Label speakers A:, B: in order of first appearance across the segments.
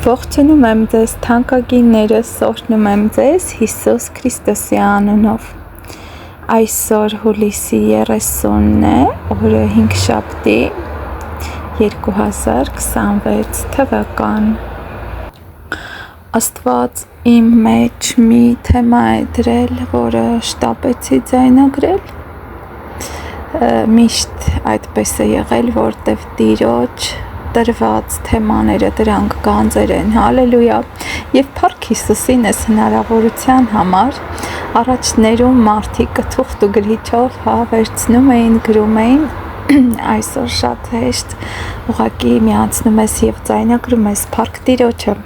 A: Ողջունում եմ ձեզ թանկագիններս, օրհնում եմ ձեզ Հիսուս Քրիստոսի անունով։ Այսօր հուլիսի 30-ն է, օրը 5-շաբթի 2026 թվական։ Աստված իմ մեջ մի թեմա է դրել, որը շտապեցի ձայնագրել։ Միշտ այդպես է եղել, որտև Տիրոջ տրված թեմաները դրանք գանձեր են, հալելույա, և փառք Հիսուսին այս հնարավորության համար առաջներում մարդիկ թուղթ ու գրիչով վերցնում էին, գրում էին, այսօր շատ հեշտ ուղղակի միացնում ես և ձայնագրում ես, փառք Տիրոջը։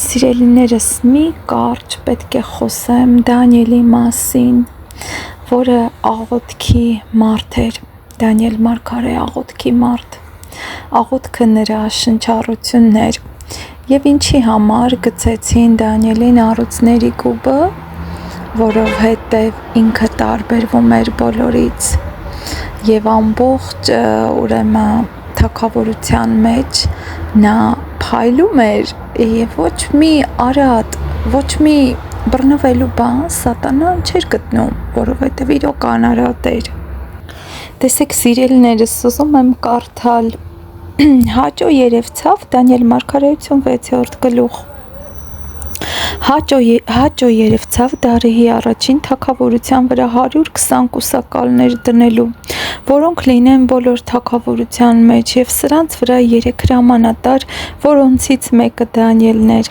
A: Սիրելիներս, մի կարճ պետք է խոսեմ Դանիելի մասին, որը աղոթքի մարդ էր, Դանիել մարգարե աղոթքի մարդ, աղոթքը նրա շնչառությունն էր, և ինչի համար գցեցին Դանիելին առյուծների կուբը, որովհետև ինքը տարբերվում էր բոլորից, և ամբողջ թագավորության մեջ նա փայլում էր, և ոչ մի արատ, ոչ մի բռնվելու բան սատանան չէր գտնում, որովհետև իրոք անարատ էր։ Տեսեք սիրելիներս, ուզում եմ կարդալ Հաճո երևցավ Դանիել մարգարեություն 6-րդ գլուխ։ Հաճո երևցավ Դարեհի առաջին թագավորության վրա 120 կուսակալներ դնելու, որոնք լինեն բոլոր թագավորության մեջ, և սրանց վրա 3 հրամանատար, որոնցից մեկը Դանիելն էր,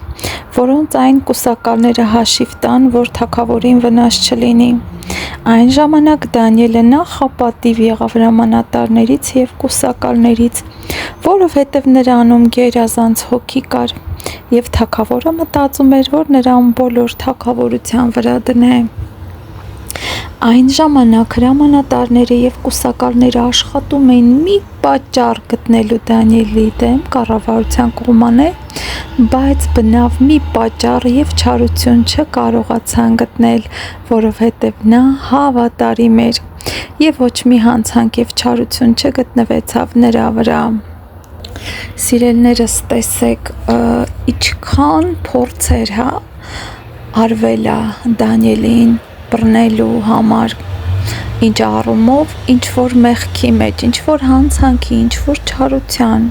A: որոնց այն կուսակալները հաշիվ տան, որ թագավորին վնաս չլինի։ Այն ժամանակ Դանիելը նախապատիվ եղավ հրամանատարներից և կուսակալներից, որովհետև նրանում գերազանց հոգի կար, և թագավորը մտածում էր, որ նրան բոլոր թագավորության վրա դնե։ Այն ժամանակ հրամանատարները և կուսակալները աշխատում էին մի պատճառ գտնելու Դանիելի դեմ կառավարության կողմանե, բայց բնավ մի պատճառ և չարություն չկարողացան գտնել, որովհետև նա հավատարիմ էր, և ոչ մի հանցանք և չարություն չգտնվեցավ նրա վրա։ Սիրելիներս, տեսեք, ինչքան փորձեր արվել է Դանիելին բռնելու համար, ինչ առումով, ինչ-որ մեղքի մեջ, ինչ-որ հանցանքի, ինչ-որ չարության,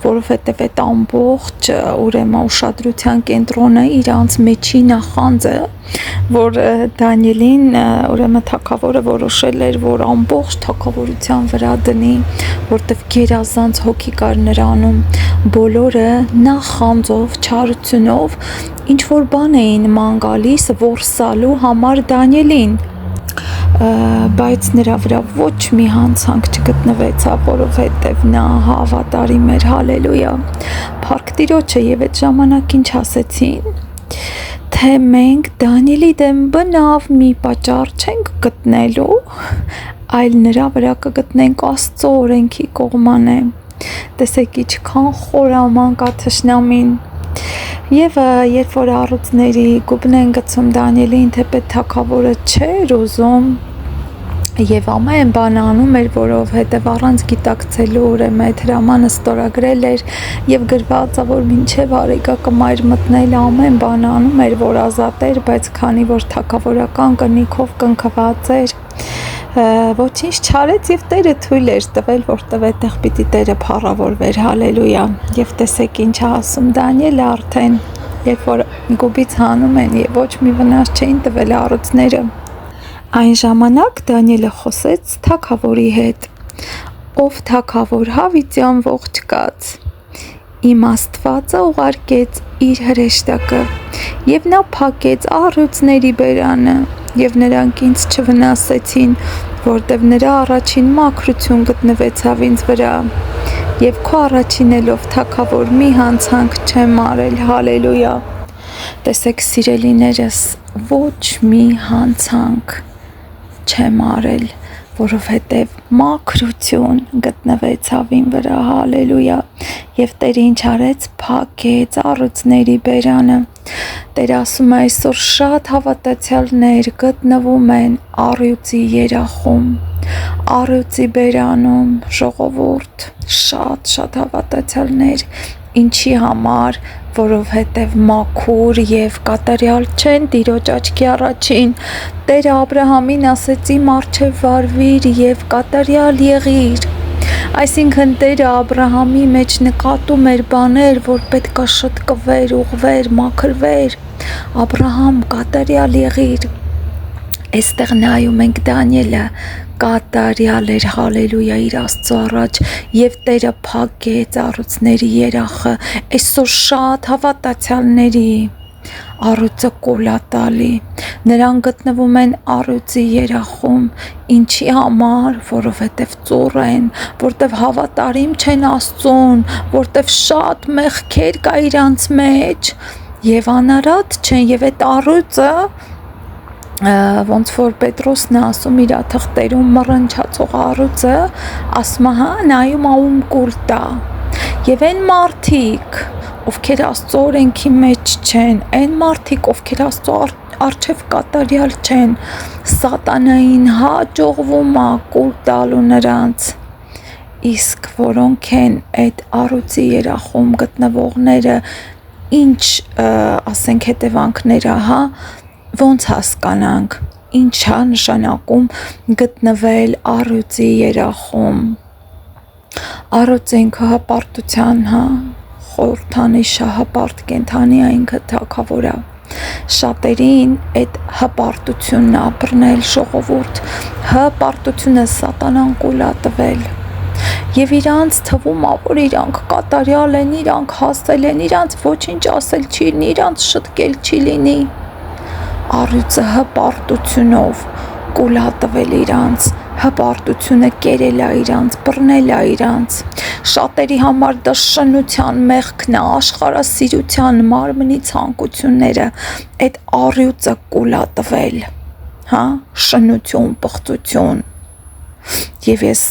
A: որովհետև այդ ամբողջ ուշադրության կենտրոնը իրանց մեջի նախանձը, որ Դանիելին թագավորը որոշել էր, որ ամբողջ թագավորության վրա դնի, որտև գերազանց հոգի կար նրանում, բոլորը նախանձով, չարությունով, ինչ-որ բան էին ման գալիս որսալու համար Դանիելին, բայց նրա վրա ոչ մի հանցանք չգտնվեցավ, որովհետև նա հավատարիմ էր, հալելույա, փառք Տիրոջը, և այդ ժամանակ ինչ ասեցին, թե մենք Դանիելի դեմ բնավ մի պատճառ չենք գտնելու, այլ նրա վրա կգտնենք Աստծո օրենքի կողմանե։ Տեսեք ինչքան խորամանկ է թշնամին։ Եվ երբ որ առյուծների կուբն են գցում Դանիելին, թեպետ թագավորը չէր ուզում, և ամեն բան անում էր, որովհետև առանց գիտակցելու այդ հրամանը ստորագրել էր, և գրված է, որ մինչև արեգակը մայր մտնել ամեն բան անում էր, որ ազատեր, բայց քանի որ թագավորական կնիքով կնքված էր, ոչինչ չարեց, և Տերը թույլ էր տվել, որտև այդտեղ պիտի Տերը փառավորվեր, հալելույա, և տեսեք ինչ է ասում Դանիելը արդեն, երբ որ կուբից հանում են, և ոչ մի վնաս չէին տվել առյուծները։ Այն ժամանակ Դանիելը խոսեց թագավորի հետ. «Ով թագավոր հավիտյան ողջ կաց, իմ Աստվածը ուղարկեց իր հրեշտակը, և նա փակեց առյուծների բերանը, և նրանք ինձ չվնասեցին, որտև նրա առաջին մաքրություն գտնվեցավ ինձ վրա, և քո առաջինելով թագավոր մի հանցանք չեմ արել, հալելույա»։ Տեսեք սիրելիներս, ոչ մի հանցանք չեմ արել, որովհետև մաքրություն գտնվեցավ իմ վրա, հալելույա, և Տերը ինչ արեց, փակեց առյուծների բերանը։ Տերը ասում է այսօր շատ հավատացյալներ գտնվում են առյուծի երախում, առյուծի բերանում, ժողովուրդ, շատ հավատացյալներ, Ինչի համար, որովհետև մաքուր և կատարյալ չեն Տիրոջ աչքի առաջին։ Տերը Աբրահամին ասեց՝ իմ առջև վարվիր և կատարյալ եղիր։ Այսինքն Տերը Աբրահամի մեջ նկատում էր բաներ, որ պետք է շտկվեր, ուղղվեր, մաքրվեր։ Աբրահամ, կատարյալ եղիր։ Այստեղ նայում ենք Դանիելը կատարյալ էր, հալելույա, իր Աստծո առաջ, և Տերը փակեց առյուծների երախը։ Այսօր շատ հավատացյալների առյուծը կոլ ա տալի, նրանք գտնվում են առյուծի երախում։ Ինչի համար, որովհետև ծուռ են, որտև հավատարիմ չեն Աստծուն, որտև շատ մեղքեր կա իրանց մեջ և անարատ չեն, և այդ առյուծը ոնց որ Պետրոսն է ասում իր թղթերում մռնչացող առյուծը, ասում է, հա, նայում ում կուլ տա։ Եվ այն մարդիկ, ովքեր Աստծո օրենքի մեջ չեն, այն մարդիկ, ովքեր Աստծո առջև կատարյալ չեն, սատանային հաջողվում է կուլ տալու նրանց։ Իսկ որոնք են այդ առյուծի երախում գտնվողները, ինչ ասենք հետևանքները, հա, ոնց հասկանանք, ինչ է նշանակում գտնվել առյուծի երախում։ Առյուծը ինքը հպարտության, հա, խորհրդանիշը, հպարտ կենդանի է, ինքը թագավոր է։ Շատերին այդ հպարտությունն է բռնել ժողովուրդ, հպարտությունը սատանան կուլ է տվել։ Եվ իրանց թվում է, որ իրանք կատարյալ են, իրանք հասել են, իրանց ոչինչ ասել չի լինի, իրանց շտկել չի լինի։ Առյուծը հպարտությունով կուլ ա տվել իրանց, հպարտությունը կերել է իրանց, բռնել է իրանց։ Շատերի համար դա շնության մեղքն է, աշխարհասիրության, մարմնի ցանկությունները, այդ առյուծը կուլ ա տվել, հա, շնություն, պղծություն։ Եվ ես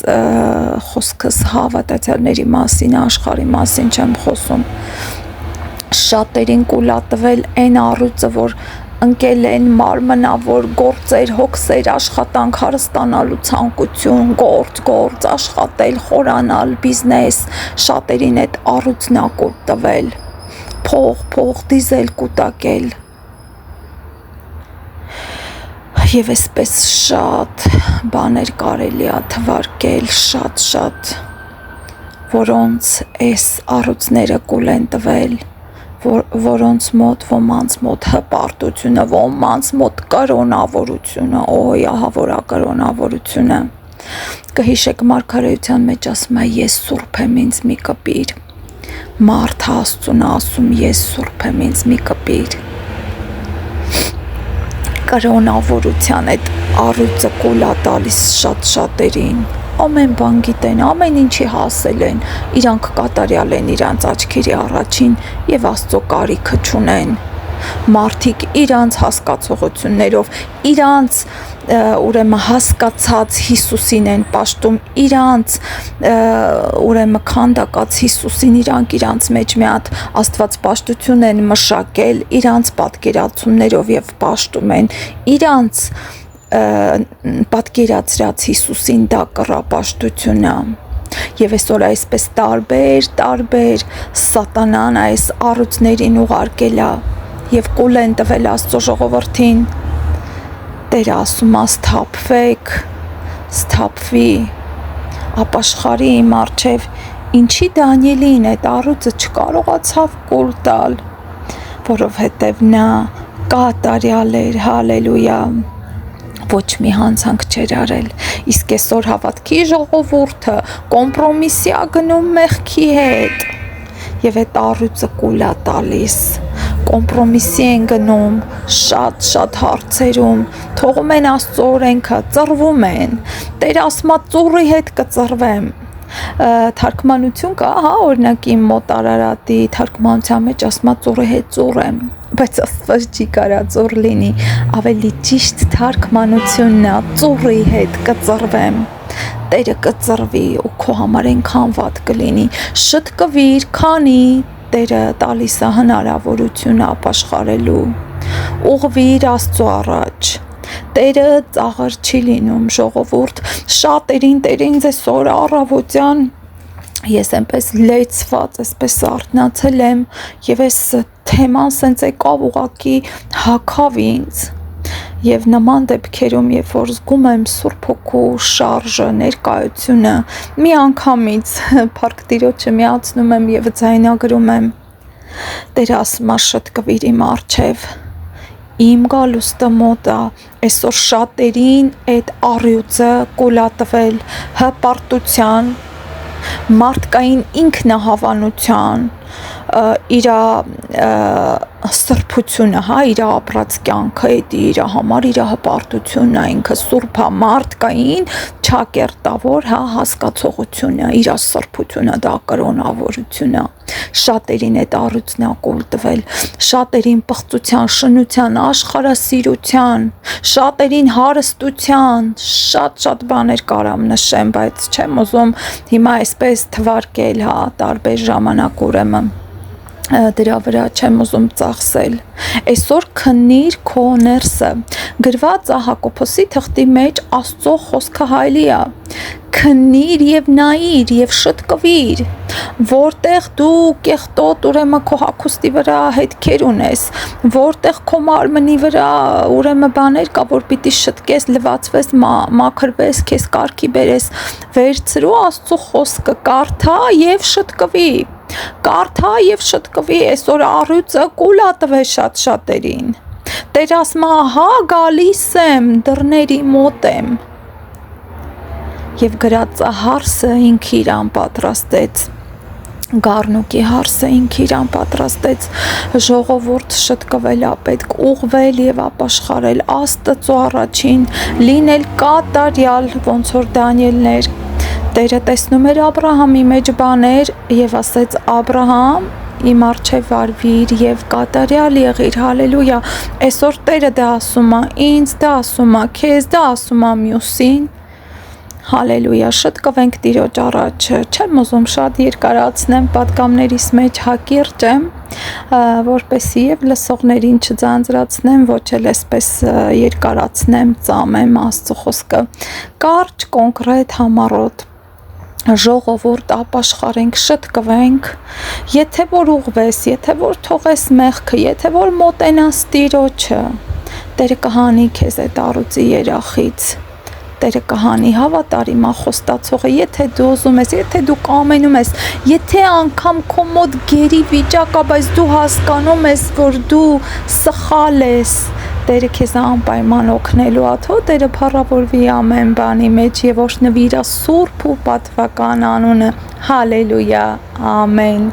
A: խոսքս հավատացյալների մասին, աշխարհի մասին չեմ խոսում։ Շատերին կուլ ա տվել այն առյուծը, որ ընկել են մարմնավոր գործեր, հոգսեր, աշխատանք, հարստանալու ցանկություն, գործ, աշխատել, խորանալ, բիզնես, շատերին այդ առյուծն ա կուլ տվել, փող, դիզել, կուտակել։ Եվ այսպես շատ բաներ կարելի ա թվարկել, շատ, որոնց այս առյուծները կուլ են տվել, որոնց մոտ, ոմանց մոտ հպարտությունը, ոմանց մոտ կրոնավորությունը, օй, ահա որ է կրոնավորությունը։ Կհիշեք մարգարեության մեջ ասում է ես սուրբ եմ, ինձ մի կպիր։ Մարդ Աստծուն ասում ես սուրբ եմ, ինձ մի կպիր։ Կրոնավորության այդ առյուծը կուլ ա տալիս շատերին, ամեն բան գիտեն, ամեն ինչի հասել են, իրանք կատարյալ են իրանց աչքերի առաջին և Աստծո կարիքը չունեն։ Մարդիկ իրանց հասկացողություններով, իրանց ուրեմն հասկացած Հիսուսին են պաշտում, իրանց ուրեմն քանդակած Հիսուսին իրանց մեջ մի հատ աստվածպաշտություն են մշակել, իրանց պատկերացումներով և պաշտում են, իրանց պատկերացրած Հիսուսին դա կռապաշտություն է։ Եվ այսօր այսպես տարբեր սատանան այս առյուծներին ուղարկել է և կուլ են տվել Աստծո ժողովրդին։ Տերը ասում է սթափվեք, սթափվի, ապաշխարի իմ առջև, ինչի Դանիելին այդ առյուծը չկարողացավ կուլ տալ, որովհետև նա կատարյալ էր, հալելույա, ոչ մի հանցանք չէր արել։ Իսկ այսօր հավատքի ժողովուրդը կոմպրոմիսի ա գնում մեղքի հետ և այդ առյուծը կուլ ա տալիս, կոմպրոմիսի են գնում շատ հարցերում, թողում են Աստծո օրենքը, ծռվում են, Տերը ասում է ծուռի հետ կծռվեմ։ Թարգմանություն կա, հա, օրինակ իմ մոտ Արարատի թարգմանության մեջ ասում է ծուռի հետ ծուռ եմ, բայց Աստված չի կարա ծուռ լինի, ավելի ճիշտ թարգմանությունն է ծուռի հետ կծռվեմ։ Տերը կծռվի ու քո համար այնքան վատ կլինի, շտկվիր, քանի Տերը տալիս է հնարավորություն ապաշխարելու, ուղղվիր Աստծո առաջ։ Տերը ծաղր չի լինում, ժողովուրդ, շատերին Տերը ինձ այսօր առավոտյան ես այնպես լեցված, այսպես արթնացել եմ եւ այս թեման սենց եկավ ուղակի հագավ ինձ եւ նման դեպքերում երբ որ զգում եմ Սուրբ Հոգու շարժը, ներկայությունը, մի անգամից Փառք Տիրոջը միացնում եմ եւ ձայնագրում եմ Տեր ասում է շտկվիր իմ առջև իմ գալուստը մոտ է այսօր շատերին այդ առյուծը կոլատվել հպարտության մարդկային ինքնահավանության իր սրբությունը, հա, իր ապրած կյանքը, իր համար իր հպարտությունն է, ինքը սուրբ մարդկային չակերտավոր, հա, հասկացողությունը, իր սրբությունը, դա կրոնավորությունը, շատերին այդ առյուծն է կոլտվել, շատերին պղծության, շնության, աշխարհասիրության, շատերին հարստության, շատ բաներ կարամ նշեմ, բայց չեմ ուզում հիմա այսպես թվարկել, հա, տարբեր ժամանակ ուրեմն դրա վրա չեմ ուզում ծախսել այսօր քննիր քո ներսը գրված է Հակոբոսի թղթի մեջ Աստծո խոսքը հայլի է քննիր եւ նայիր եւ շտկվիր որտեղ դու կեղտոտ ուրեմն քո հագուստի վրա հետքեր ունես որտեղ քո մարմնի վրա ուրեմն բաներ կա որ պիտի շտկես լվացվես մաքրվես քեզ կարգի բերես վերցրու Աստծո խոսքը կարդա եւ շտկվի Կարդա եւ շտկվի այսօր առյուծը կուլատվե շատերին Տեր ասում է հա գալիս եմ դռների մոտ եմ եւ գրածը հարսը ինքը իրան պատրաստեց Գառնուկի հարսը ինքը իրան պատրաստեց ժողովուրդ շտկվել է պետք ուղղվել եւ ապաշխարել Աստծո առաջին լինել կատարյալ ոնց որ Դանիելներ Տերը տեսնում էր Աբրահամի մեջ բաներ եւ ասեց Աբրահամ իմ առջև վարվիր եւ կատարյալ եղիր հալելույա այսօր Տերը դա ասում է ինձ դա ասում է քեզ դա ասում է մյուսին հալելույա շտկվենք Տիրոջ առաջ չեմ ուզում շատ երկարացնեմ պատգամներիս մեջ հակիրճ եմ որպեսզի եւ լսողներին չձանձրացնեմ ոչ էլ այսպես երկարացնեմ ծամեմ Աստծո խոսքը կարճ կոնկրետ համառոտ ժողովուրդ ապաշխարենք շտկվենք եթե որ ուղվես եթե որ թողես մեղքը եթե որ մոտենաս Տիրոջը Տերը կհանի քեզ այդ առյուծի երախից Տերը կհանի հավատարիմ խոստացողը եթե դու ուզում ես եթե դու կամենում ես եթե անգամ քո մոտ գերի վիճակ է բայց դու հասկանում ես որ դու սխալ ես Տերը քեզ անպայման օգնելու է թող Տերը փառավորվի ամեն բանի մեջ եւ օրհնվի իր սուրբ ու պատվական անունը հալելույա ամեն